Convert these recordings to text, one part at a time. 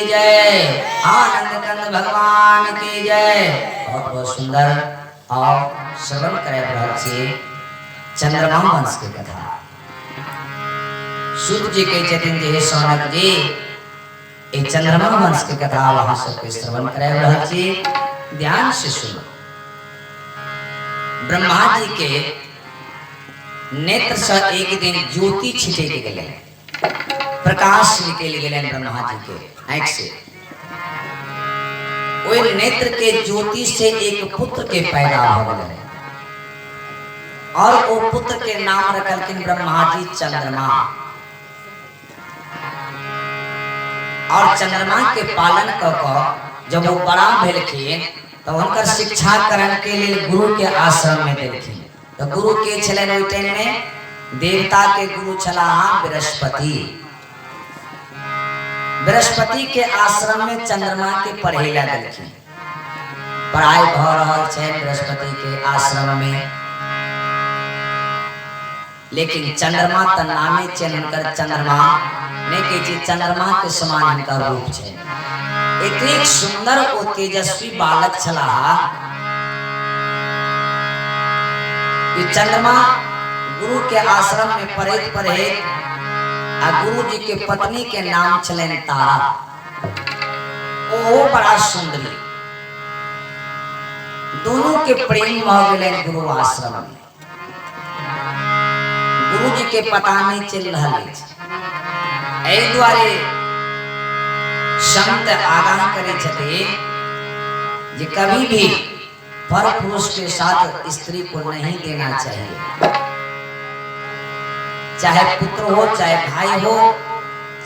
की जय, आनंद कंद भगवान की जय। बहुत बहुत सुंदर। और श्रवण करे प्रभु चंद्रमा वंश की कथा। सूत जी के चतिन जी सौनक जी एक चंद्रमा वंश की कथा वहां सबके श्रवण करे प्रभु ध्यान से सुनो। ब्रह्मा जी के नेत्र से एक दिन ज्योति छिटे के गले, प्रकाश निकल गए ब्रह्मा जी के आंख से। वो नेत्र के ज्योति से एक पुत्र के पैदा हो गए और वो पुत्र के नाम रखलखिन ब्रह्मा जी चंद्रमा। और चंद्रमा के पालन क जब वो बड़ा भेलखिन तो उनकर शिक्षा करण के लिए गुरु के आश्रम में देलखिन। तो गुरु के छलन ओइ टाइम में देवता के गुरु छला बृहस्पति। बृहस्पति के आश्रम में चंद्रमा के पढ़े ला देलखिन। पढ़ाई भ रहल छै बृहस्पति के आश्रम में, लेकिन चंद्रमा त नामे छै हुनकर चंद्रमा ने के चीज चंद्रमा के समान हुनकर रूप छै। एक सुंदर और तेजस्वी बालक छला। ये चंद्रमा गुरु के आश्रम में पढ़े पढ़े आ गुरु जी के पत्नी के नाम छलन तारा। ओ बड़ा सुंदरी, दोनों के प्रेम हो गए गुरु आश्रम में। गुरु जी के पता नहीं चल रहा है द्वारे संत आगाह करे छथे जे कभी भी पर पुरुष के साथ स्त्री को नहीं देना चाहिए। चाहे पुत्र हो, चाहे भाई हो,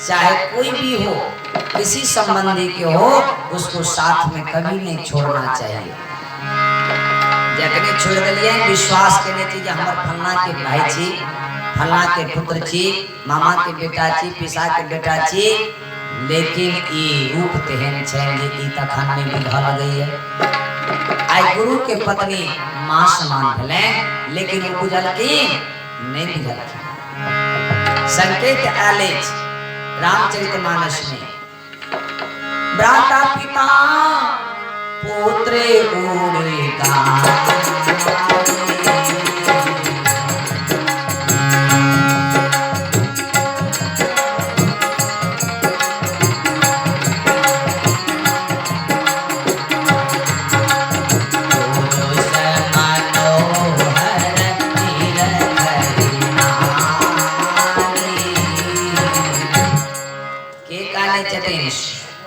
चाहे कोई भी हो, किसी संबंधी के हो, उसको साथ में कभी नहीं छोड़ना चाहिए। जखने छोड़ दिलिए विश्वास के चीज हमार फलना के भाई छी, फलना के पुत्र छी, मामा के बेटा छी, पिसा के बेटा छी, लेकिन ये रूप तेहन छै जे ई तखन में बिघल गई है। आई गुरु के पत्नी मां समान भेले, लेकिन वो बुझलखिन नहीं बुझलखिन। संकेत आले रामचरितमानस में भ्राता पिता पुत्र उड़ेगा।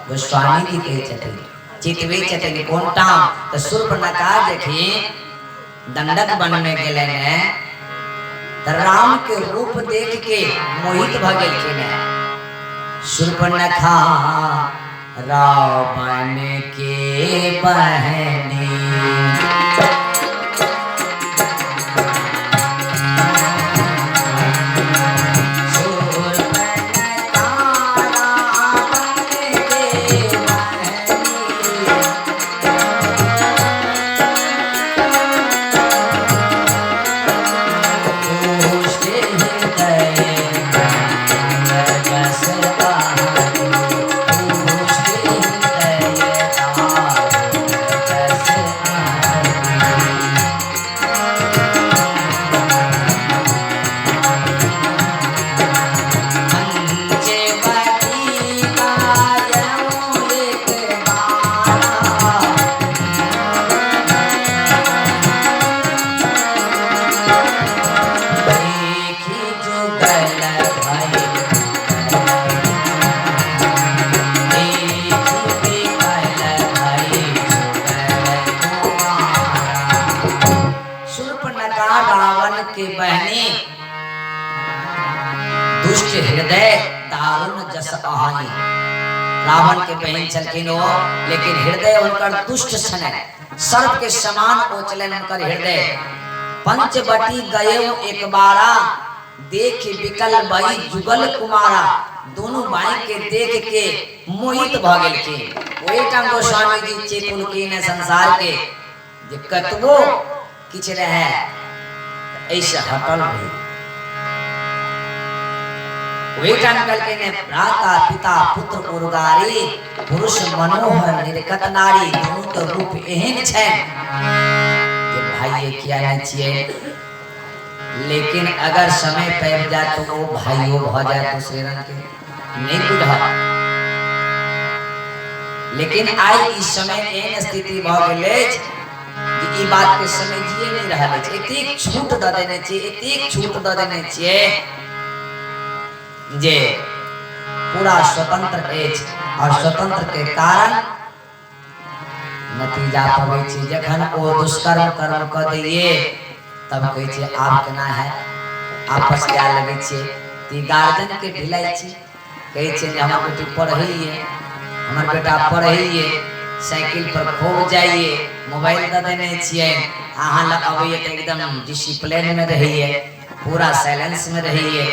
गोस्वामी जी के चटे चितवे चटे कोनटा तो शूर्पणखा देखी दंडक बन में गेले ने तो राम के रूप देख के मोहित भ गेलखिन। शूर्पणखा रावण के बहनी हृदय दारुण जस कहानी। रावण के बहन चलखिन हो, लेकिन हृदय उनकर दुष्ट छने, सर्प के समान ओचलन उनकर हृदय। पंचवटी गए एक बारा, देख विकल बाई जुगल कुमारा। दोनों बाई के देख के मोहित भ गेलखिन। ओही टाइम गोस्वामी जी चेतुलखिन संसार के जे कतबो किछ रहे ऐसे हटल भई। वही टाइम कल के ने भ्राता पिता पुत्र उर्गारी पुरुष मनोहर निर्गत नारी दोनों के रूप एहन छै कि भाई ये किया नहीं चाहिए, लेकिन अगर समय पैर जाए तो वो भाइयों हो जाए दूसरे रंग के नहीं बुझा। लेकिन आज इस समय एहन स्थिति भ गेलै कि ई बात के समझिए नहीं रहा है। एक छूट द देने चाहिए, एक छूट द देने चाहिए जे पूरा स्वतंत्र एज और स्वतंत्र के कारण नतीजा पबै छै। जखन ओ दुष्कर्म कर्म क दिए तब कहै छै आब केना है, आपस क्या लगे छै ती गार्जियन के ढिलाई छै। कहै छै जे हमर बेटी पढ़ैए, हमर बेटा पढ़ैए, साइकिल पर खूब जाइए, मोबाइल द देने छियै, अहाँ लग अबैए त एकदम डिसिप्लिन में रहिए, पूरा साइलेंस में रहिए,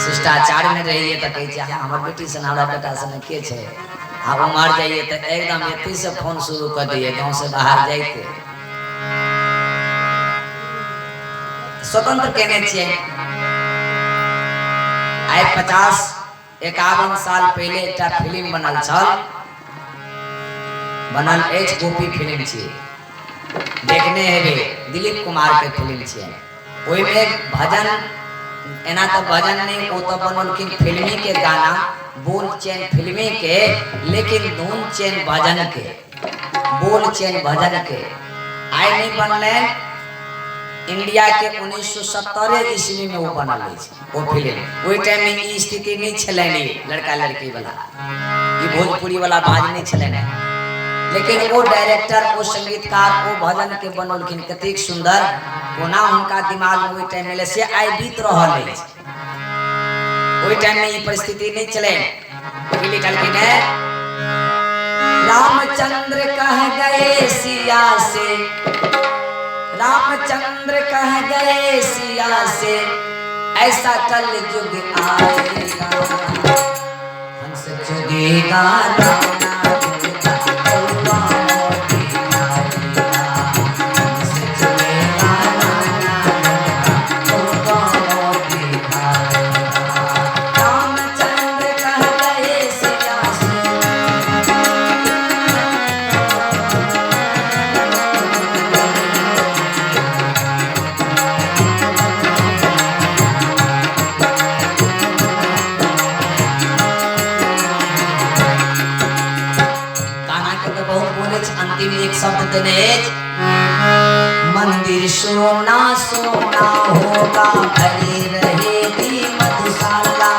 शिष्टाचार में रहिए। तो कहे छै हमर बेटी से हमरा बेटा से के छै, आप उमर जाइए तो एकदम एती से फोन शुरू कर दिए गांव से बाहर जाइते। स्वतंत्र कहने छिए। आइ 50-51 साल पहले एक फिल्म बनल छल, बनल एच गोपी फिल्म छिए, देखने हेबे, दिलीप कुमार के फिल्म छिए। ओई में भजन एना तो भजन नहीं, वो तो बनलखिन फिल्मी के गाना, बोल चैन फिल्मी के, लेकिन धुन चैन भजन के, बोल चैन भजन के। आइ नहीं बनले इंडिया के 1970 ईस्वी में वो बनल वो फिल्म। वही टाइम में ई स्थिति नहीं छलै लड़का लड़की वाला, ये भोजपुरी वाला बाज नहीं छलै। लेकिन वो डायरेक्टर, वो संगीतकार, वो भजन के बनलखिन कतेक सुंदर, कोना उनका दिमाग में टाइम में से आई बीत रहल है। वही टाइम में ये परिस्थिति नहीं चले। लिखलखिन है रामचंद्र कह गए सिया से, रामचंद्र कह गए सिया से, ऐसा कल युग आएगा, हंस जुगेगा मंदिर सोना सोना होगा, भरी रहेगी मधुशाला।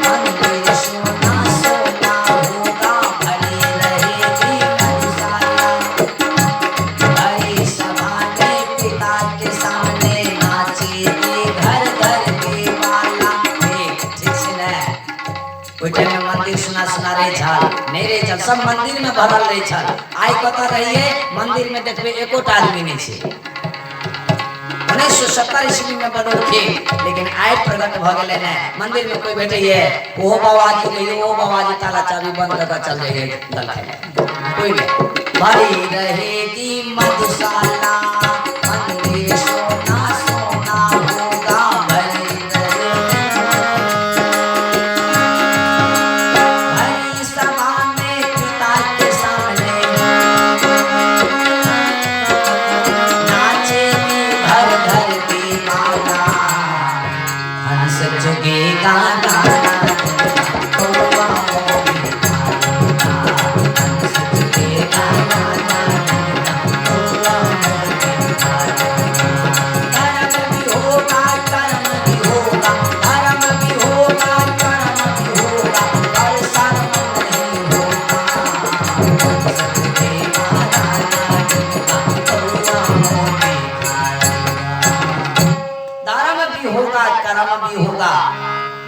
मंदिर सोना सोना होगा, भरी रहेगी मधुशाला। बड़ी सभा में पिता के सामने नाचेगी घर घर के बाला। ठीक से ना मंदिर सुना सुना रहे छल, नहीं रहे छल, सब मंदिर में भरल रहे छल। आई कत रहिए मंदिर में देखबे एकोटा आदमी नहीं छे। 1970 ईस्वी में बनलखिन, लेकिन आई प्रगट भ गेलै ने मंदिर में कोई बैठिए ओ बाबाजी कहियो ओ बाबाजी ताला चाबी बंद करके चल जाइए दल खेले, कोई नहीं। भरी रहेगी मधुशाला, मंदिर सोना सोना होगा, भरी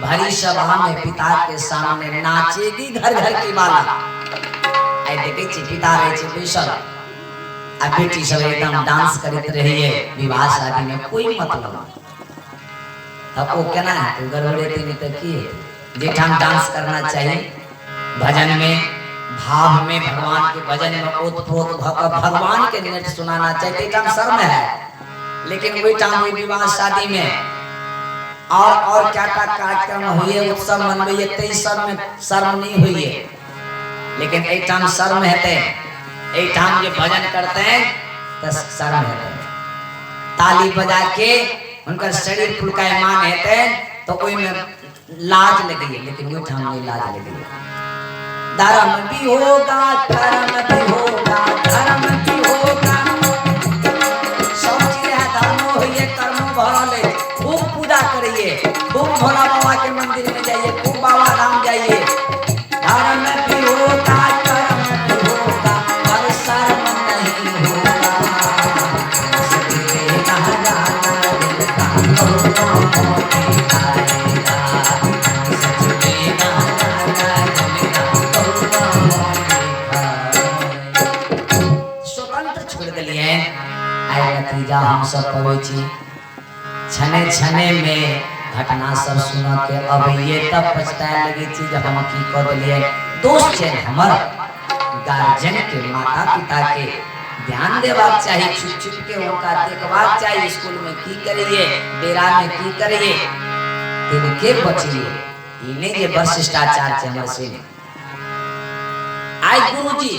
भरी सभा में पिता के सामने नाचेगी घर घर की बाला। आई देखे छी पिता रहे छी बैसल, आ बेटी सब एकदम डांस करते रहिए। विवाह शादी में कोई मतलब तब वो केना है तो गड़बड़ेते नहीं तो की है। जेठाम डांस करना चाहिए, भजन में भाव में, भगवान के भजन में ओतप्रोत भगवान के नृत्य सुनाना चाहिए। जेठाम शर्म है, लेकिन वही टाइम वही विवाह शादी में और क्या क्या कार्यक्रम हुए, उत्सव मनबे, कई शर्म में शर्म नहीं हुई है, लेकिन एक टाइम शर्म है, एक टाइम जो भजन करते हैं तो शर्म है, ताली बजा के उनका शरीर पुलकायमान है तो कोई में लाज लगी है, लेकिन वो टाइम नहीं लाज लगी है। धर्म भी होगा, धर्म भी होगा, धर्म भी होगा, सब चीज है, धर्म हो ये कर्म भरले, खूब पूजा करिए, खूब भोला बाबा के मंदिर में जाइए, खूब बाबा धाम जाइए। धर्म भी होगा, कर्म भी होगा, पर शर्म नहीं होगा, सजगे ना जाना दिल का कौवा मोती खाएगा, सजगे ना जाना दिल का कौवा मोती खाएगा। स्वतंत्र छोड़ दिलिए आए नतीजा हम सब पवेची, छने छने में घटना सब सुना के अब ये तब पछताए लगी थी जब हम की कर दिए। दोस्त छे हमर गार्जियन के, माता पिता के ध्यान देवाक चाहिए, छुप छुप के उनका देखवाक चाहिए, स्कूल में की करिए, डेरा में की करिए, तिनके बचिए, इन्हें जे बस शिष्टाचार छे हमर से। आज गुरुजी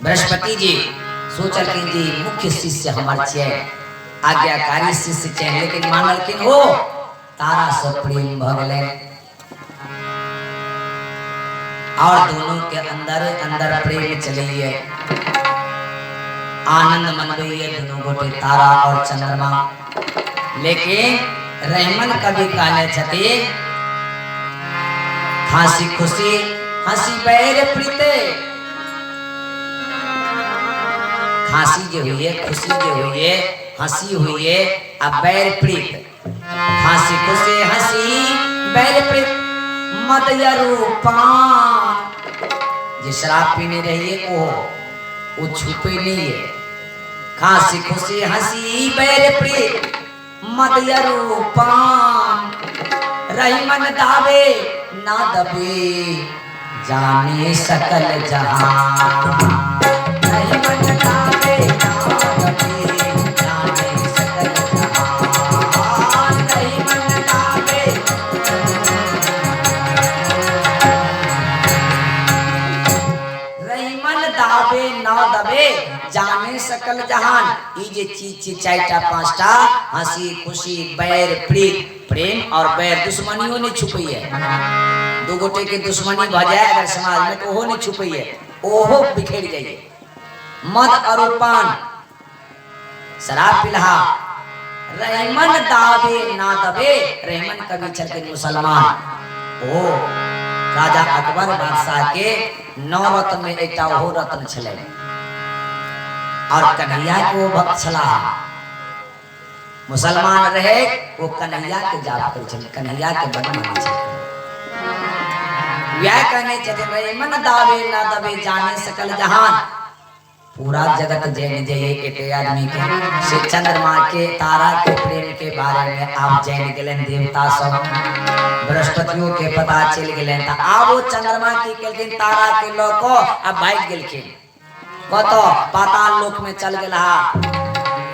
बृहस्पति जी सोचल कि जी मुख्य शिष्य हमर छे, आज्ञाकारी शिष्य छे, लेकिन मानलकिन हो तारा से प्रेम भ गेलै और दोनों के अंदर अंदर प्रेम चलिए, आनंद मनबैये दोनों गोटे तारा और चंद्रमा। लेकिन रहमन कभी कहने छथि खांसी खुशी हंसी बैर प्रीते, खांसी जो हुई है, खुशी जो हुई है, हंसी हुई है, अब बैर प्रीत, खांसी खुशी हंसी बैर प्रीत, मदयरूपान, जो शराब पीने रही है वो छुपे नहीं है, खांसी खुशी हंसी बैर प्रीत, मदयरूपान, रही मन दावे ना दबे जाने सकल जहां, रही मन दावे ना दबे जाने सकल जहां, रही मन दावे। रही मन दावे ना दबे जाने सकल जहान। ये जे चीज चारटा पांचटा हंसी खुशी बैर प्रीत, प्रेम और बैर दुश्मनियों ने छुपी है, दो गोटे के दुश्मनी भजाए अगर समाज में तो ओहो नहीं छुपी है, ओहो बिखेर जाइए। मद और पान शराब पिलहा, रहमन दावे ना दबे, रहमन कभी चल के मुसलमान, ओ राजा अकबर बादशाह के 9 रत्न में एक ओहो रत्न छले और कन्हैया के वो भक्त छला, मुसलमान रहे वो कन्हैया के जाप कर चले, कन्हैया के बन माने चले, व्याय कहने चले रहमन दावे ना दबे जाने सकल जहान। पूरा जगत जैन जय एक आदमी के से चंद्रमा के तारा के प्रेम के बारे में आप जैन गेलन, देवता सब बृहस्पतियों के पता चल गेलन, त आब वो चंद्रमा की केलखिन तारा के लोको अब भाग गेलखिन, कतो पाताल लोक में चल गेला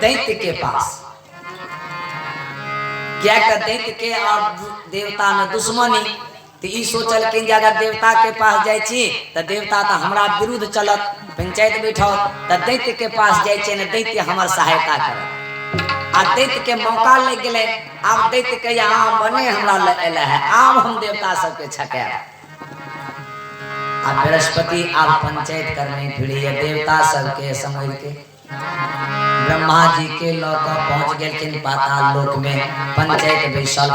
दैत्य के पास, क्या कर दैत्य के और देवता में दुश्मनी, तो ई सोचल कि अगर देवता के पास जाय छी त देवता त हमरा विरुद्ध चलत, पंचायत बैठाओ त दैत्य के पास जाय छी न दैत्य हमर सहायता करत, आ दैत्य के मौका लग गेले, अब दैत्य के यहाँ बने हमरा ले है, अब हम देवता सबके छके, अब बृहस्पति अब पंचायत करने भिड़ी है देवता सबके समझ के, ब्रह्मा जी के लोक पहुंच गेलखिन पाताल लोक में, पंचायत बैसल,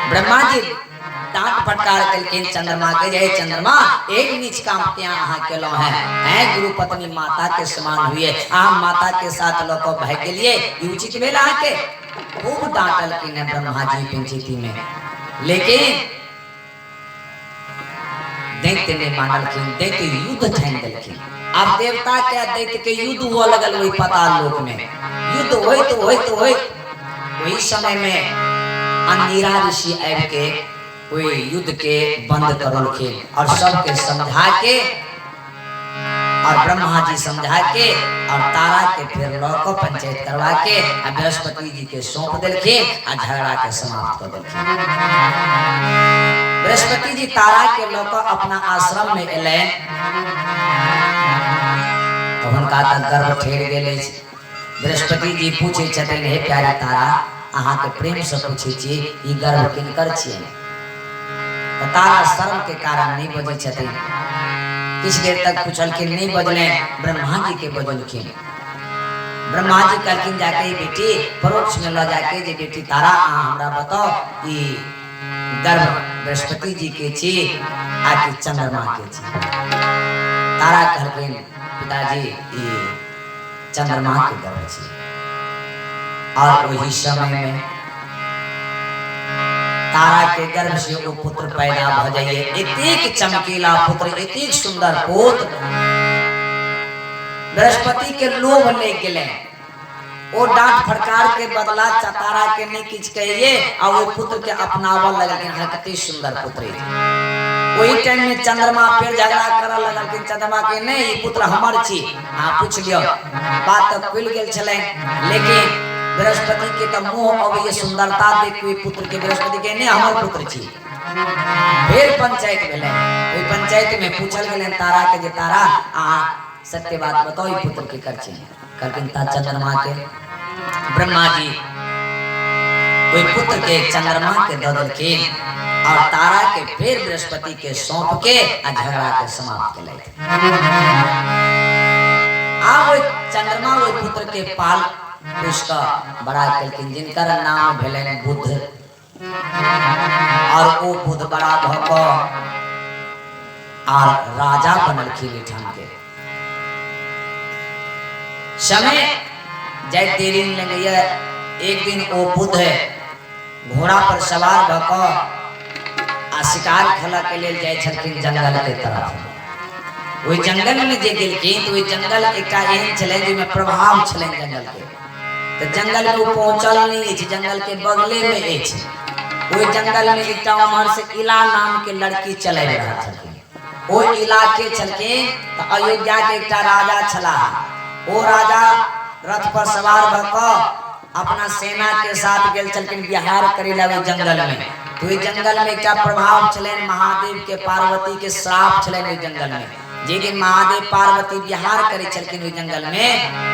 ब्रह्मा जी डांट फटकार कलखिन चंद्रमा के, जय चंद्रमा एक नीच काम ત્યાં आहा केलो है गुरु पत्नी माता के समान हुए, आम माता के साथ लोको भाग गेलिए, ई उचित भेला के खूब डांटल कि ने ब्रह्मा जी पंचायती में, लेकिन दैत्य ने मानलखिन, दैत्य युद्ध ठान देलखिन। अब देवता के दैत्य के युद्ध हुआ लगल वही पाताल लोक में, युद्ध होइत वही समय में अंगिरा ऋषि आबि के कोई युद्ध के बंद करलखिन और सबके समझा के और ब्रह्मा जी समझा के और तारा के फिर लौको पंचायत करवा के बृहस्पति जी के सौंप दिलखिन और झगड़ा के समाप्त कर दिलखिन। बृहस्पति जी तारा के लौको अपना आश्रम में एले तो उनका तक गर्भ ठेर गेले। बृहस्पति जी पूछे छथिन, हे प्यारे तारा, अहाँ के प्रेम से पूछे छी ई गर्भ किनकर छियै? तो तारा शर्म के कारण नहीं बजे छथिन। किछ देर तक पूछलखिन, नहीं बजले। ब्रह्मा जी के बजलखिन। ब्रह्मा जी कहलखिन, जाके बेटी परोक्ष में ल जाके जे बेटी तारा अहाँ हमरा बताओ ई गर्भ बृहस्पति जी के छी आ कि चंद्रमा के छी? तारा कहलखिन, पिताजी ई चंद्रमा के गर्भ छी। और वही समय में तारा के गर्भ से वो पुत्र पैदा भ जाइए। एक चमकीला पुत्र, एक सुंदर पुत्र। बृहस्पति के लोभ ले गेले, वो डांट फटकार के बदला तारा के नहीं किछ कहिए और वो पुत्र के अपनावल लगल। कते सुंदर पुत्र। वही टाइम में चंद्रमा फिर झगड़ा करल लगल कि चंद्रमा के नहीं ई पुत्र हमर छी। हां पूछ लियो, बात तो खुल गेल छले। लेकिन बृहस्पति के तो मोह अब ये सुंदरता देख के पुत्र के बृहस्पति के नहीं हमर पुत्र छी। फिर पंचायत भेले। ओई पंचायत में पूछल गेले तारा के, जे तारा आ सत्य बात बताओ ई पुत्र के कर छी? कहलखिन ता चंद्रमा के। ब्रह्मा जी ओई पुत्र के चंद्रमा के दे देलखिन और तारा के फिर बृहस्पति के सौंप के झगड़ा के समाप्त केले। अब चंद्रमा वो पुत्र के पाल उसका बड़ा कलकिन, जिनकर नाम भेलन बुध। और वो बुध बड़ा भक और राजा बनलखिन ठाम के। समय जय देरी लगे। एक दिन वो बुध घोड़ा पर सवार भक आ शिकार खेला के लिए जाय छलखिन जंगल के तरफ। वही जंगल में जे गेलखिन तो वही जंगल एकटा एहन छले जेमे प्रभाव छले जंगल के। तो जंगल में वो पहुंचल नहीं है, जंगल के बगले में है। वो जंगल में एक उमर से इला नाम के लड़की चले रहा छलखिन। वो इलाके छलखिन तो अयोध्या के एक राजा छला। वो राजा रथ पर सवार भक अपना सेना के साथ गेल छलखिन बिहार करेला वो जंगल में। तो ये जंगल में एक प्रभाव छले महादेव के पार्वती के श्राप छले वो जंगल में। जे दिन महादेव पार्वती बिहार करे छलखिन वो जंगल में,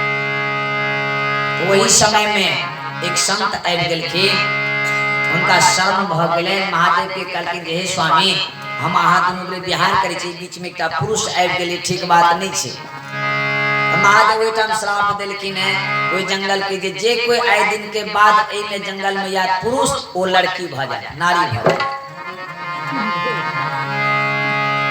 वही समय में एक संत आबि गेलखिन। उनका शर्म भ गेलै। महादेव के कहलखिन, हे स्वामी, हम अहाँ दुनू बिहार करे छी, बीच में एकटा पुरुष आबि गेलै, ठीक बात नहीं छै। महादेव ओहि टाइम श्राप देलखिन है ओहि जंगल के जे कोई आए दिन के बाद एमे जंगल में या पुरुष ओ लड़की भ जाए, नारी भ जाए।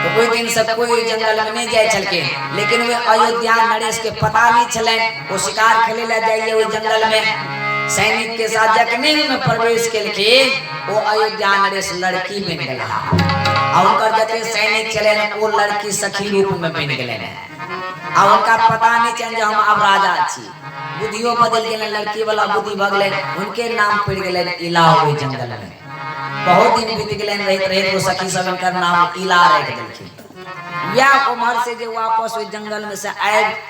तो कोई दिन से कोई जंगल में नहीं जाए छलखिन। लेकिन वे अयोध्या नरेश के पता नहीं छले। वो शिकार खेले ला जाइए वो जंगल में सैनिक के साथ जखने में प्रवेश केलखिन, वो अयोध्या नरेश लड़की बन गया। और उनकर जते सैनिक चले वो लड़की सखी रूप में बन गए। और उनका पता नहीं चल जे हम अब राजा छी। बुद्धियों बदल गेले, लड़की वाला बुद्धि भ गेले। उनके नाम पड़ गेले इला हुए जंगल में। बहुत दिन बीत गेले, रहित रहित वो सखी सब इनकर नाम इला रख देलखिन। या उमर से जे वापस वो जंगल में से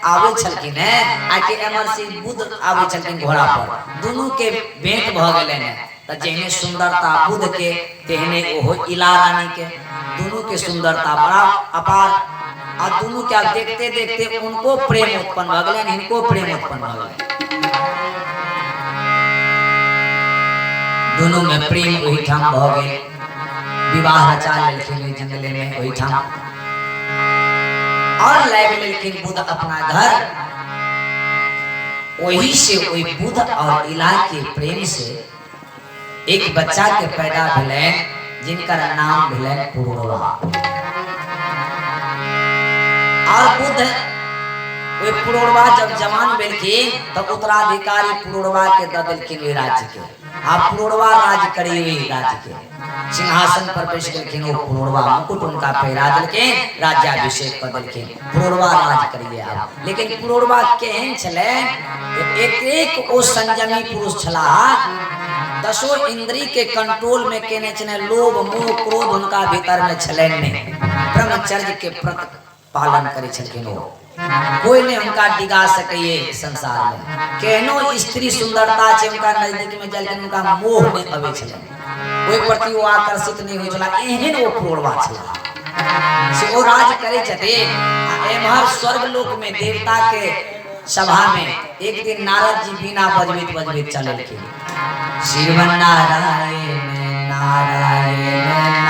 आवे छलखिन है आके अमर से बुध आवे छलखिन घोड़ा पर। दोनों के भेंट भ गेले ने। त जेहने सुंदरता बुध के तेहने ओहो इला रानी के। दोनों के सुंदरता बड़ा अपार। और दोनों क्या देखते देखते उनको प्रेम उत्पन्न भ गेले, इनको प्रेम उत्पन्न भ गेले। दोनों में प्रेम वही ठाम भ गए। विवाह रचा लेलखिन ओहि जंगले में वही ठाम। और लाइव लेलखिन बुध अपना घर। वही से वही बुध और इला के प्रेम से एक बच्चा के पैदा भेले, जिनका नाम भेले पुरूरवा। और बुध वे पुरूरवा जब जवान भेलखिन तो उत्तराधिकारी पुरूरवा के दे देलखिन ओहि राज्य के। आप पुरूरवा राज करी हुई राज्य के सिंहासन पर बैठ गेलखिन। वो पुरूरवा मुकुट उनका पहिरा देलखिन, राज्याभिषेक कर देलखिन। पुरूरवा राज करिए आप। लेकिन पुरूरवा केहन छले, एक एक ओ संयमी पुरुष छला। दसों इंद्री के कंट्रोल में केने छने। लोभ मोह क्रोध उनका भीतर में छले नहीं। ब्रह्मचर्य के पालन करे छलखिन। वो कोई ने उनका डिगा सके संसार में केहनो स्त्री सुंदरता छे उनका नजदीक में जल के उनका मोह नहीं अबे छले कोई प्रति वो आकर्षित नहीं होय छला एहन वो क्रोड़वा छला से वो राज करे छथे एमहर स्वर्ग लोक में देवता के सभा में एक दिन नारद जी बीना बजबीत बजबीत चले के श्रीमन नारायण नारायण नारायण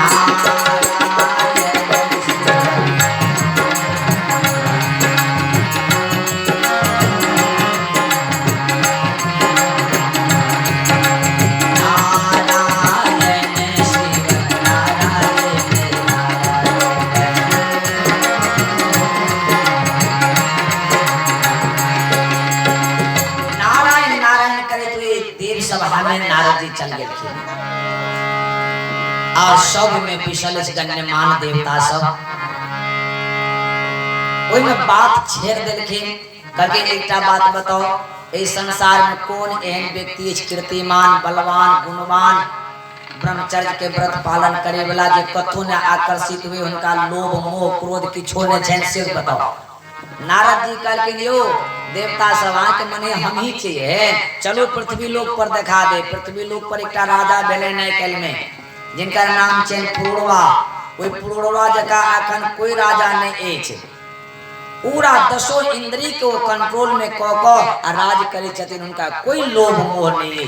नारद जी चल गए और सब में विशल गण्यमान देवता सब ओई में बात छेड़ देलखिन करके एकटा बात बताओ इस संसार में कौन एहन व्यक्ति है कीर्तिमान बलवान गुणवान ब्रह्मचर्य के व्रत पालन करे वाला जे कथु ने आकर्षित हुए उनका लोभ मोह क्रोध की छोड़ने छैन से बताओ। नारद जी कल के लियो देवता सभा के मने हम ही चाहिए चलो पृथ्वी लोक पर दिखा दे। पृथ्वी लोक पर एक राजा भेले नए कल में जिनका नाम छे पूर्णवा कोई पूर्णवा जका अखन कोई राजा नहीं है पूरा दसों इंद्री को कंट्रोल में को राज करे छथिन उनका कोई लोभ मोह नहीं है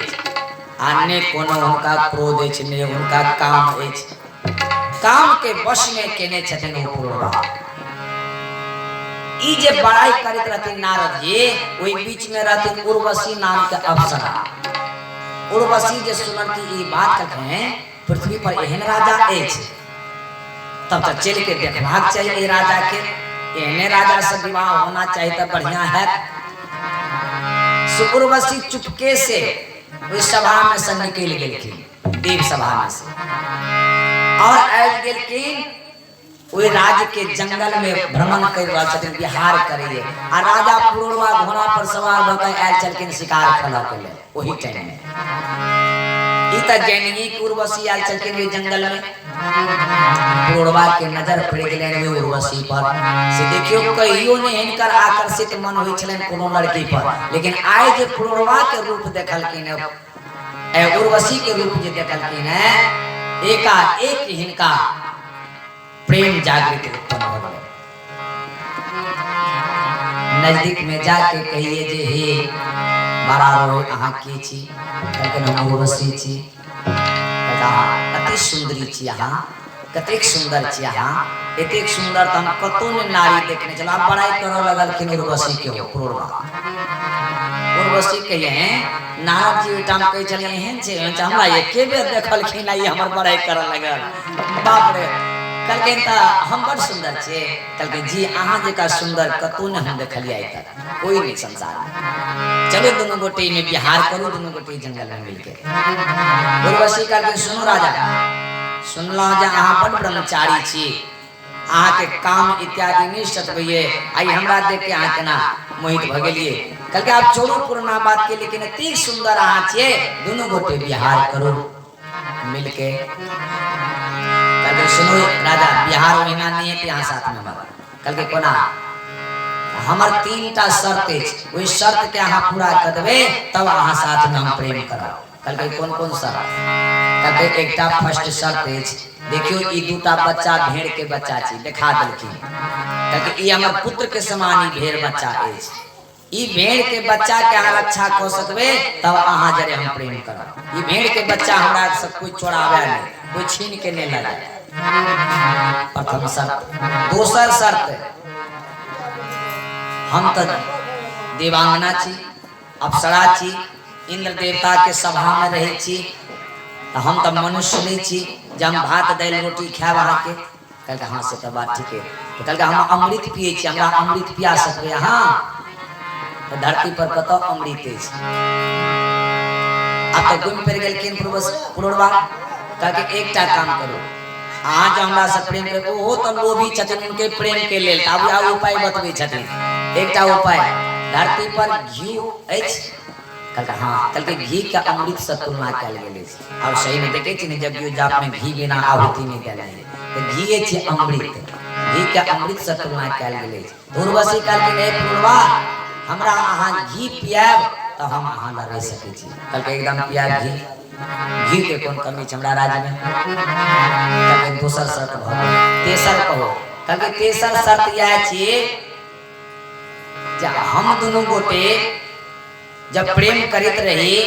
अन्य कोनो उनका क्रोध है नहीं उनका काम है काम के वश में केने छथिन वो पूर्णवा ई जे बड़ाई करत रहते नारद जी वही बीच में रहते उर्वशी नाम के अप्सरा उर्वशी जे सुनन की ई बात कहते हैं पृथ्वी पर एहन राजा है तब तक चल के देखना चाहिए राजा के एहने राजा से विवाह होना चाहिए तो बढ़िया है। उर्वशी चुपके से उस सभा में से निकल गेलखिन देव सभा में से और आयल गेलखिन वही राज्य के जंगल में भ्रमण कर रहा छथिन विहार करिए आ राजा पूर्णवा घोड़ा पर सवार होकर आयल चलकिन शिकार खेला के लिए वही टाइम में ई त जैनगी उर्वशी आयल चलकिन वे जंगल में पूर्णवा के नजर पड़ गेले वे उर्वशी पर से देखियो कहियो ने इनकर आकर्षित मन होई छलन कोनो लड़की पर लेकिन आय जे पूर्णवा के रूप देखलकिन ए उर्वशी के रूप जे देखलकिन है एका एक हिनका प्रेम जागृत उत्पन्न हो गए। नजदीक में जाके कहिए जे हे बड़ा रोए अहाँ के छी कहलकन हम उर्वशी छी कहता अति सुंदरी छी अहाँ कतेक सुंदर छी अहाँ एतेक सुंदर त हम कतो ने नारी देखने चला बड़ाई करऽ लगलखिन उर्वशी के पूर्णवा उर्वशी कहिए नारद जी टाइम कहि चले एहन छै हमरा एके बेर देखलखिन आई हमर बड़ाई करऽ लगल बाप रे कलके ता हम बड़ सुंदर छे कलके जी अहाँ जका सुंदर कतो ने हम देखलिए आइ तक कोई नहीं संसार में चलो दोनों गोटे में बिहार करू दोनों गोटे जंगल में मिलके उर्वशी कलके सुनो राजा सुनला जे अहाँ बड़ ब्रह्मचारी छी अहाँ के काम इत्यादि नहीं सतबइए आई हमरा देख के अहाँ केना मोहित भ गेलिए कलके आप छोड़ू पुराना बात के लेकिन इतनी सुंदर अहाँ छे दोनों गोटे बिहार करू मिलके कल सुनो राजा बिहार महीना नहीं है यहाँ साथ में हमारा कल के कोना हमार 3टा शर्त है वही शर्त के अहाँ पूरा कर देबे तब अहाँ साथ में हम प्रेम करब कल के कौन कौन शर्त कल के एकटा फर्स्ट शर्त है देखियो ई 2टा बच्चा भेड़ के बच्चा छी दिखा देलखिन कल के ई हमर पुत्र के समान ई भेड़ बच्चा है ई भेड़ के बच्चा के अहाँ रक्षा कर सकबे तब अहाँ जरे हम प्रेम करब ई भेड़ के बच्चा हमरा सब कोई चोरावे नहीं कोई छीन के नहीं ले जाए प्रथम शर्त। दोसर शर्त हम तो देवांगना छी अप्सरा छी इंद्र देवता के सभा में रहे छी हम तो मनुष्य नहीं छी जब भात दाल रोटी खाए वहाँ के कल हाँ से तो बात ठीक है तो कल हम अमृत पिए छी हमरा अमृत पिया सकबे हाँ तो धरती पर कतो अमृत है अब तो गुम पर गेलखिन पूर्णवा कहके एकटा काम करो आज हमरा से प्रेम करे ओ तो लोभी छथिन उनके प्रेम के लेल अब आ उपाय बतबै छथिन एकटा उपाय धरती पर घी अछि कल हां कल के घी का अमृत से तुलना कल गेलै और सही में देखे छी ने जब यो जाप में घी बिना आहुति नहीं देले तो घी छै अमृत घी के अमृत से तुलना कयल गेलै। उर्वशी कहलखिन हे पुरुरवा हमरा अहाँ घी पियाब तो हम अहाँ ल रह सकै छी। कहलकै एकदम पियाब घी, घी के कोन कमी छै हमरा राज्य में। कहलकै दोसर शर्त भ गेल, तेसर कहो। कहलकै तेसर शर्त यह छियै जे हम दोनों गोटे जब प्रेम करैत रही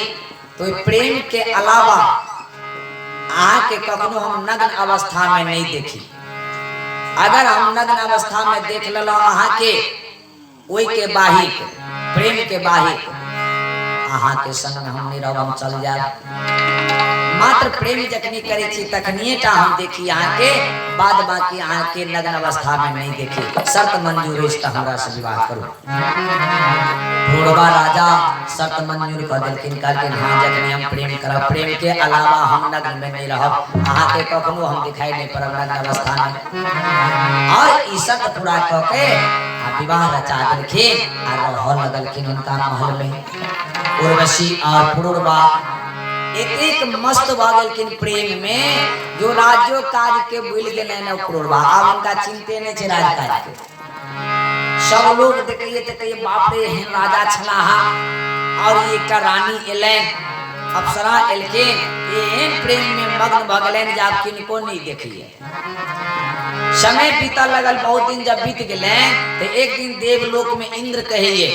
तो प्रेम के अलावा अहाँ के कखनो हम नग्न अवस्था में नहीं देखी। अगर हम नग्न अवस्था में देख लेलो अहाँ के ओई के बाहिक प्रेम के बाहिक अहाँ के संग में हम नहीं रहब, हम चल जाब। मात्र प्रेम जखनी करे छी तखनिए टा हम देखी अहाँ के, बाद बाकी अहाँ के नग्न अवस्था में नहीं देखी। शर्त मंजूर है तो हमरा से विवाह करू। पुरुरवा राजा शर्त मंजूर कर देलखिन। कहलखिन हाँ जखनी हम प्रेम करब, प्रेम के अलावा हम नग्न में नहीं रहब, अहाँ के कखनो हम दिखाई नहीं पड़ब नग्न अवस्था में। और ई शर्त पूरा क के विवाह रचा देलखिन और रह लगलखिन उनका महल में। उर्वशी और पुरुरवा एक मस्त भ गेलखिन प्रेम में, जो राज्यो काज के भूल गेलै न पुरुरवा। अब उनका चिंते नहीं छै राज काज के। सब लोग देखिए तो कहिए बाप रे एहन राजा छलाहा और एक रानी एलैन, अप्सरा एलखिन, एहन प्रेम में मग्न भ गेलैन जे आब किनको नहीं देखिए। समय बीतल लगल, बहुत दिन जब बीत गेलै तो एक दिन देवलोक में इंद्र कहिए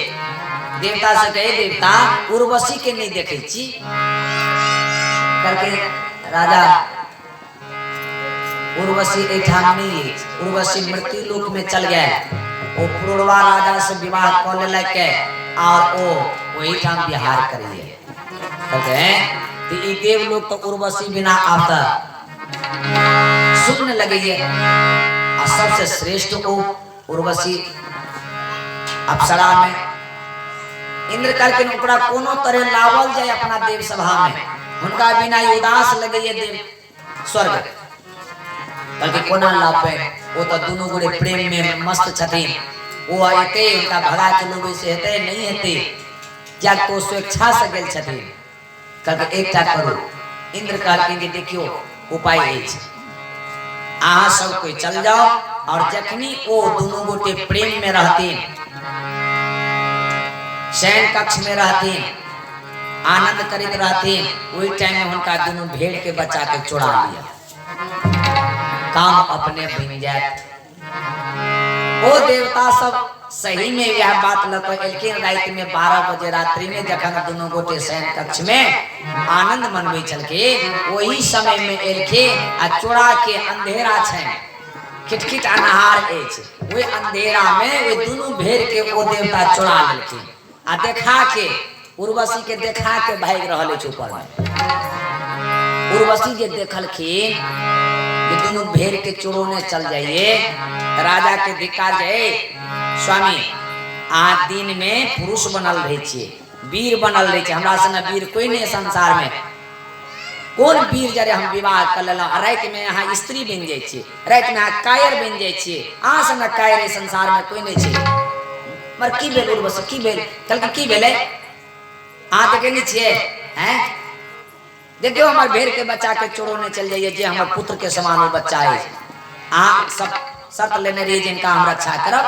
देवता से कहे देवता उर्वशी के नहीं देखे छी। करके राजा उर्वशी एठाम नहीं, उर्वशी मृत्यु लोक में चल गए। वो पुरुरवा राजा से विवाह कर लेलक और वो वही ठाम बिहार करिए। कहते तो ई देवलोक तो उर्वशी बिना आता सुनने लगे। और सबसे श्रेष्ठ को उर्वशी अप्सरा में इंद्र करके ओकरा कोनो तरह लावल जाए अपना देव सभा में, उनका बिना उदास लगे देव स्वर्ग। बल्कि कोना लापे वो तो दोनों गोरे प्रेम में मस्त छथिन। वो आते उनका भगा के लोग से हेते नहीं हेते, क्या तो स्वेच्छा से गेल छथिन। कहलके एकटा करू। इंद्र कहलखिन कि देखियो उपाय अछि, अहाँ सब कोई चल जाओ और जखनी वो दोनों गोटे प्रेम में रहतीन, शयन कक्ष में रहतीन, आनंद करित रहतीन, वही टाइम में उनका दोनों भेड़ के बच्चा के चुरा लिया, काम अपने बन जाए। वो देवता सब सही में यह बात लखिन। रात में 12 बजे रात्रि में जखन दोनों गोटे शयन कक्ष में आनंद मनबे चलके, वही समय में एलखे आ चोरा के अंधेरा छै, खिटखिट अनहार अछि, वही अंधेरा में वे दोनों भेड़ के वो देवता चुरा लेलखिन आ देखा के उर्वशी के देखा के भाग रहल अछि ऊपर में। उर्वशी जे देखलखिन कि दोनों भेड़ के चोरोने चल जाइए, राजा के धिक्कार जाए, स्वामी आ दिन में पुरुष बनल रहे छिए, वीर बनल रहे छिए, हमरा संग वीर कोई नहीं संसार में। कोन वीर जरे हम विवाह कर लेला, रात में यहाँ स्त्री बन जाए छिए, रात में यहाँ कायर बन जाए छिए, अहाँ संग कायर संसार में कोई नहीं छिए। मर की भेल उर्वशी, की भेल? कहलकै की भेलै? अहाँ देखे नहीं छिए हैं? देखियो हमार भेड़ के बच्चा के चोरोने चल जाइए, जे हमार पुत्र के समान वो बच्चा है। अहाँ सब शर्त लेने रहिए जिनका हम रक्षा करब,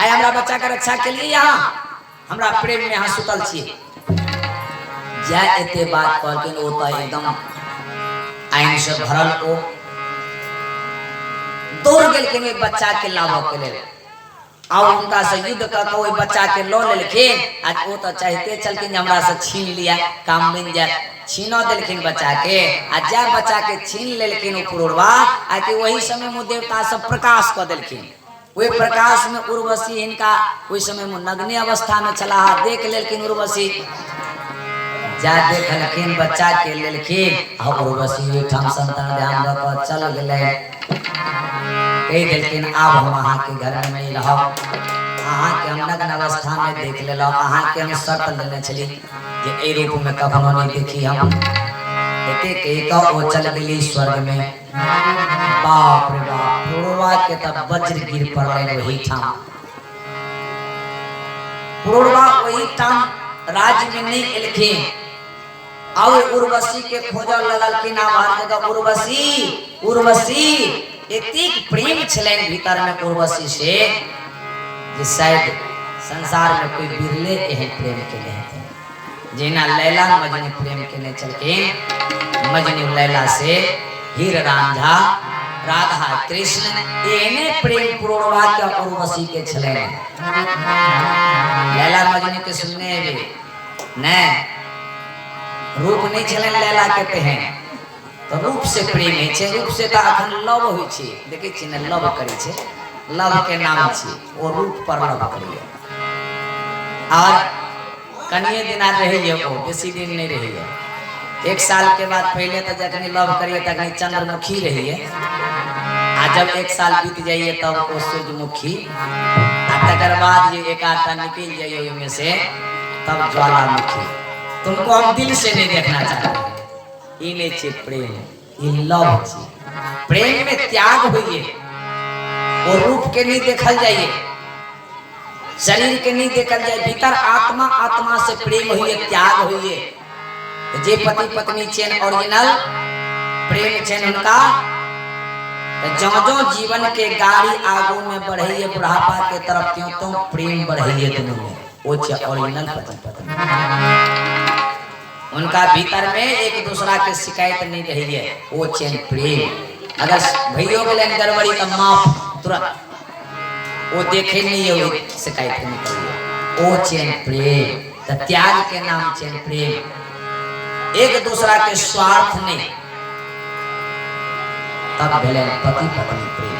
आए हमरा बच्चा के रक्षा के लिए यहाँ हमरा प्रेम में यहाँ सुतल छिए। जा एते बात कहलखिन ओ तो एकदम आइन से भरल, ओ दौड़ गेलखिन एक बच्चा के लाभ के लिए, और उनका से युद्ध करके वही बच्चा के लो लेलखिन। आज वो तो चाहते चलखिन हमरा से छीन लिया, काम बन जाए, छीनो देलखिन बच्चा के। आ जा बच्चा के छीन लेलखिन वो पुरुरवा, आ के वही समय में देवता सब प्रकाश कर देलखिन। वही प्रकाश में उर्वशी इनका वही समय में नग्न अवस्था में चला, देख लेलखिन उर्वशी, जा देखलखिन बच्चा के लेलखिन। और उर्वशी ठाम संतान ध्यान रख चल गेलै, कह देलखिन आब हम अहाँ के घर में नहीं रहब, अहाँ के हम नग्न अवस्था में देख लेलो, अहाँ के हम शर्त लेने छली जे ए रूप में कखनो नहीं देखी हम। एते कह के ओ चल गेली स्वर्ग में। बाप रे बाप, पुरुरवा के तब वज्र गिर पड़ले वही ठाम। पुरुरवा वही ठाम राज्य में नहीं एलखिन, और उर्वशी के खोजल लगलखिन। आवाज लगा उर्वशी, उर्वशी एतेक प्रेम छलैन भीतर में उर्वशी से जे शायद संसार में कोई बिरले एहन प्रेम केने हेतै। जेना लैला मजनू प्रेम केने छलखिन, मजनू लैला से, हीर रांझा, राधा कृष्ण एहने प्रेम पुरोड़वा के उर्वशी के छलैन। लैला मजनू के सुनने ने रूप नहीं छलैन लैला कहते हैं, तो रूप से प्रेम है छे। रूप से तो अखन लव होई छे, देखे छी ने लव करे छे, लव के नाम छे वो रूप पर लव करिए। और कनिए दिन रहिए, वो बेसी दिन नहीं रहिए। 1 साल के बाद पहले तो जखनी लव करिए तखनी चंद्रमुखी रहिए, आ जब 1 साल बीत जाइए तब वो सूर्यमुखी, आ तकर बाद ये एक आटा निकल जाइए में से तब ज्वालामुखी। तुमको हम दिल से नहीं देखना चाहते। ये नहीं छे प्रेम, ये लव छे। प्रेम में त्याग होइए, वो रूप के नहीं देखल जाइए, शरीर के नहीं देखल जाए, भीतर आत्मा आत्मा से प्रेम होइए, त्याग होइए। जे पति पत्नी चेन ओरिजिनल प्रेम चेन उनका, जो जो जीवन के गाड़ी आगू में बढ़िए बुढ़ापा के तरफ क्यों तो प्रेम बढ़िए दोनों में, वो ओरिजिनल पति पत्नी। उनका भीतर में एक दूसरा के शिकायत नहीं रही है, वो चैन प्रेम। अगर भैया के लिए गड़बड़ी तो माफ तुरंत, वो देखे नहीं है, वो शिकायत नहीं करिए, वो चैन प्रेम। तो त्याग के नाम चैन प्रेम, एक दूसरा के स्वार्थ नहीं, तब भेले पति पत्नी प्रेम।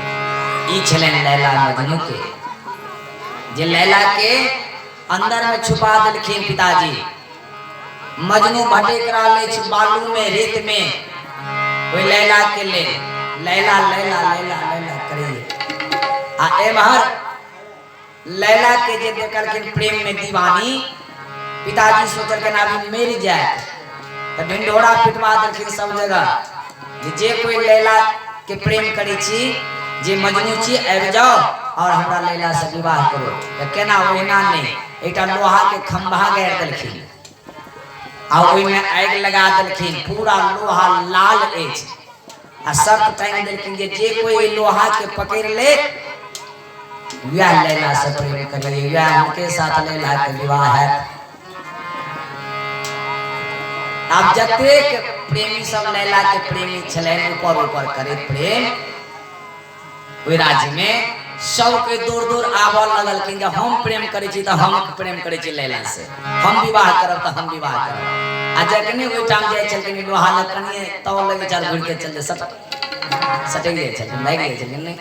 ई छलेन लैला मजनू के, जे लैला के अंदर में छुपा देलखिन पिताजी। मजनू भटेकरा ले छ बालू में, रेत में, कोई लैला के ले लैला लैला लैला लैला करिए। आ एमहर लैला के जे देखलखिन प्रेम में दीवानी, पिताजी सोचल के नाभी मेरी जाए तो ढिंढोरा पिटवा देलखिन सब जगह। जे कोई लैला के प्रेम करी छी, जे मजनू छी, आबि जाओ और हमरा लैला से विवाह करो। तो केना ओहिना नहीं, एकटा लोहा के खंभा गाड़ देलखिन आ ओहि में आग लगा देलखिन, पूरा लोहा लाल अछि। आ शर्त टांग देलखिन जे कोई लोहा के पकड़ ले वह लैला से प्रेम करिए, वह उनके साथ लैला के विवाह है। अब जतेक प्रेमी सब लैला के प्रेमी छलेन, ऊपर ऊपर करे प्रेम, ओहि राज्य में सब के दूर दूर आबऽ लगलखिन। जब हम प्रेम करे छी तो हम प्रेम करे छी लैला से, हम विवाह करब तो हम विवाह करब। आ जखने ओहि ठाम जाय छलखिन लोहा लकनिए तब लगे चार घुर के चल जे सटक जाय छलखिन, लाग जाय छलखिन, नहीं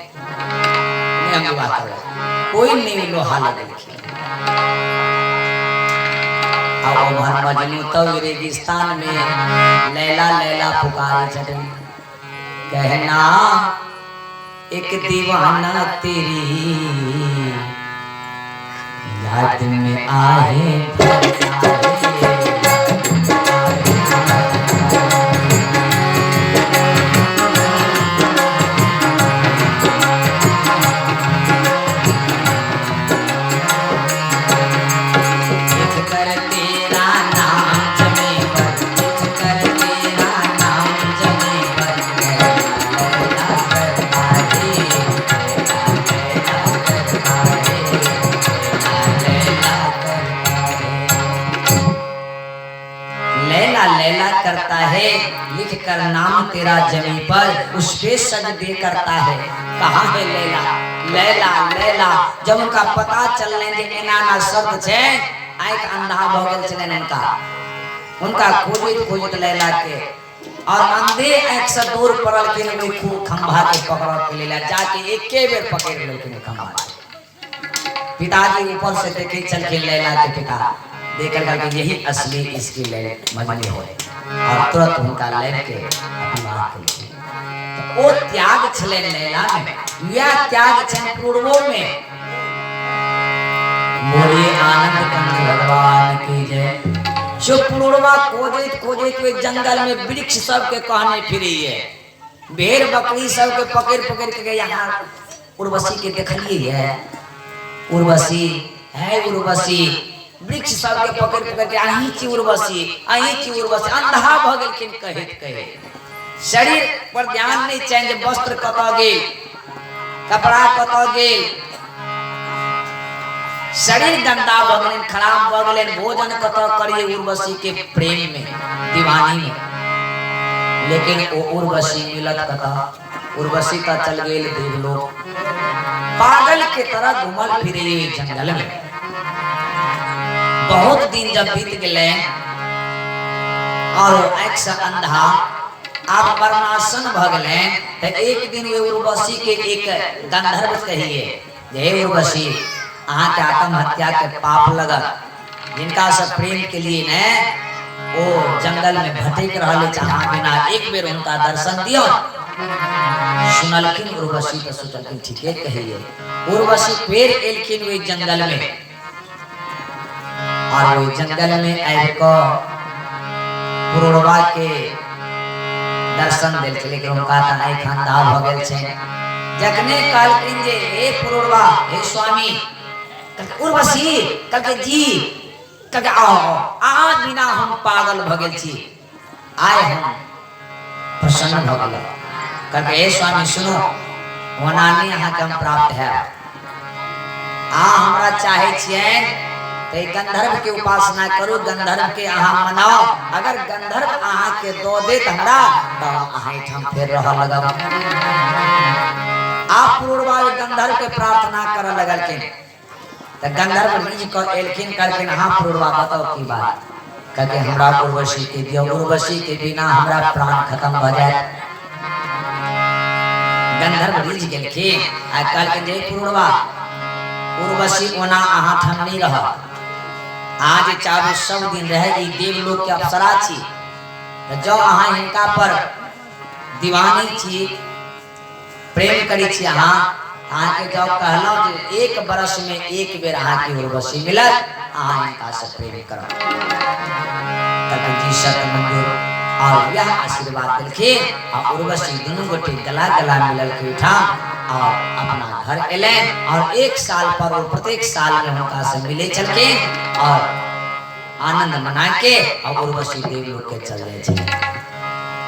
हम विवाह करब, कोई नहीं लोहा लगलखिन। अब मजनू तब रेगिस्तान में लैला लैला पुकारे छथिन, कहना एक दीवाना तेरी याद में आए। करता है लिख कर नाम तेरा जमी पर, उस पे सजदे करता है। कहाँ है लैला लैला लैला? जब उनका पता चलने जे एना ना शब्द छे, आंख अंधा भ गेल छलन उनका खोजत खोजत लैला के, और अंधे आंख से दूर पड़ल के वे खूब खंभा के पकड़ के लेला, जाके एके बेर पकड़ लेलखिन खंभा। पिताजी ऊपर से देखे चल के लैला के पिता देखकर कहा कि यही असली इसकी लैला मजनू है, और तुरंत उनका लैला के विवाह कर। तो वो त्याग छले लैला में, यह त्याग छन पूर्वों में। बोलिए आनंद कंद भगवान की जय। जो पूर्वा खोजत खोजत वे जंगल में वृक्ष सब के कहने फिरी है, भेड़ बकरी सब के पकड़ पकड़ के यहाँ उर्वशी के देखलिए है, उर्वशी है उर्वशी, वृक्ष सब के पकड़ पकड़ के अहीं छी उर्वशी, अहीं छी उर्वशी, अंधा भ गेलखिन कहत कहे। शरीर पर ध्यान नहीं चाहिए। वस्त्र कत गेल, कपड़ा कत गेल, शरीर गंदा भगलेन, खराब भगलेन, भोजन कत करिए उर्वशी के प्रेम में, दीवानी में। लेकिन वो उर्वशी मिलत कथा, उर्वशी का चल गेल देवलोक, पागल के तरह घुमल फिरे जंगल में। बहुत दिन जब बीत गए और एक से अंधा आप वर्णासन भगले, तो एक दिन वे उर्वशी के एक गंधर्व कहिए, हे उर्वशी अहाँ के आत्महत्या के पाप लगा, जिनका सब प्रेम के लिए ने वो जंगल में भटक रहा चाहा बिना एक बेर उनका दर्शन दियो। सुनलखिन उर्वशी तो सोचलखिन ठीके कहिए। उर्वशी फिर एलखिन वे जंगल में, और वे जंगल में आबिको पुरुरवा के दर्शन देलखिन, लेकिन उनका त आँखि अंधा भ गेल छै। जखने कहलखिन जे हे पुरुरवा, हे स्वामी, उर्वशी कहलकै जी, कहलकै आओ आज बिना हम पागल भ गेल छी, आय हम प्रसन्न भ गेल। कहलकै हे स्वामी सुनो, वनानी अहाँ के हम प्राप्त है, अहाँ हमरा चाहे छियै तो गंधर्व के उपासना करू, गंधर्व के अहाँ मनाओ। अगर गंधर्व अहाँ के दो दे हमरा तो अहाँ हम फिर रह लगब। आप पुरुरवा गंधर्व के प्रार्थना कर लगलखिन, तो गंधर्व निज को एलखिन करके हाँ पुरुरवा बताओ की बात। कहके हमरा उर्वशी के दियो, उर्वशी के बिना हमरा प्राण खत्म हो जाए। गंधर्व निज गेलखिन आ कहलखिन जे पुरुरवा उर्वशी ओना अहाँ ठन नहीं रह, आज चाहे सब दिन रहे ई देवलोक के अप्सरा छी, जो अहाँ इनका पर दीवानी छी, प्रेम करी छी, अहाँ के जब कहलो जे एक बरस में एक बेर अहाँ की उर्वशी मिलत, अहाँ इनका से प्रेम करो। तब जी सत मंजूर और यह आशीर्वाद दिलखिन और उर्वशी दोनों गोटे गला गला मिलल के उठा और अपना घर एले और एक साल पर और प्रत्येक साल में उनका से मिले चलके और आनंद मना के और उर्वशी देवलोक के चल गए।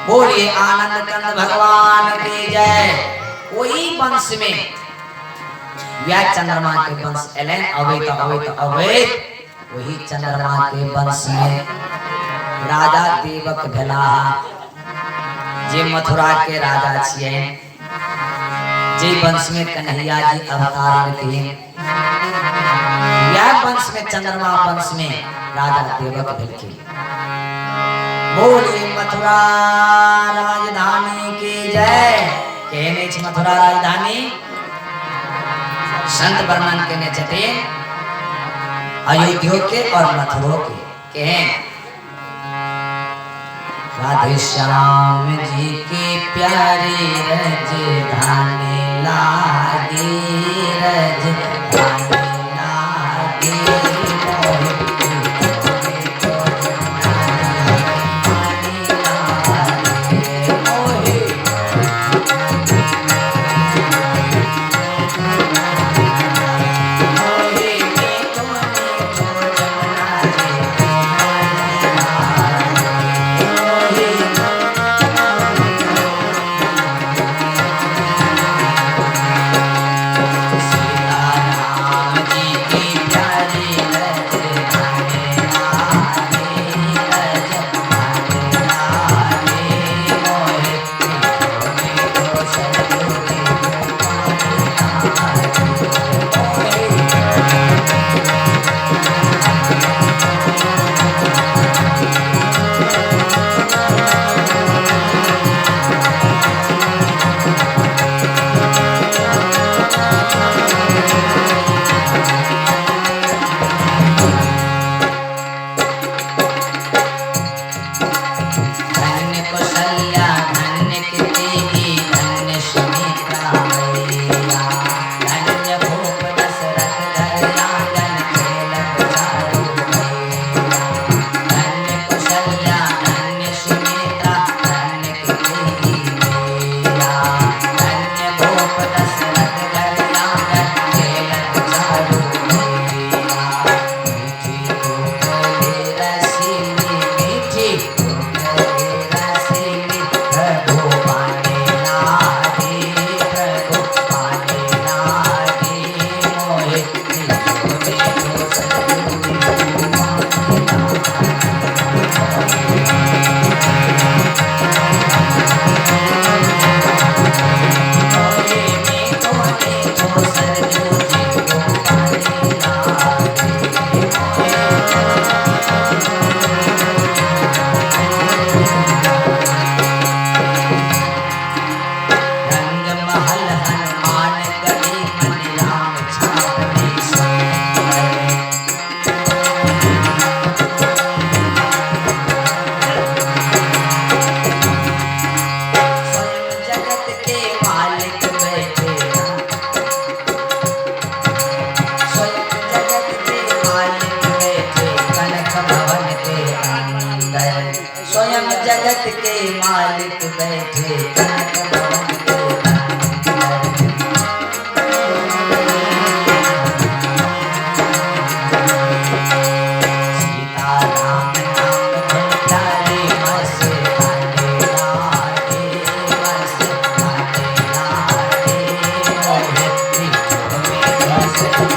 बोलिए आनंद कंद भगवान की जय। वही वंश में व्यास चंद्रमा के वंश एले, अवैत वही चंद्रमा के वंश में राजा देवक भेला, जे मथुरा के राजा छिए, जे वंश में कन्हैया जी अवतार लेकिन यह वंश में चंद्रमा वंश में राजा देवक भेलखिन। बोलिए मथुरा राजधानी की जय। कहने छ मथुरा राजधानी संत वर्णन कहने छते अयोध्या के और मथुरा के कहें राधे श्याम जी की प्यारी राजधानी लागी, राजधानी लागी जगत के मालिक बैठे जनक भवन के सीता राम नाम धुमधारे बस आने लागे बस आने लागे मोहे बीचों में बस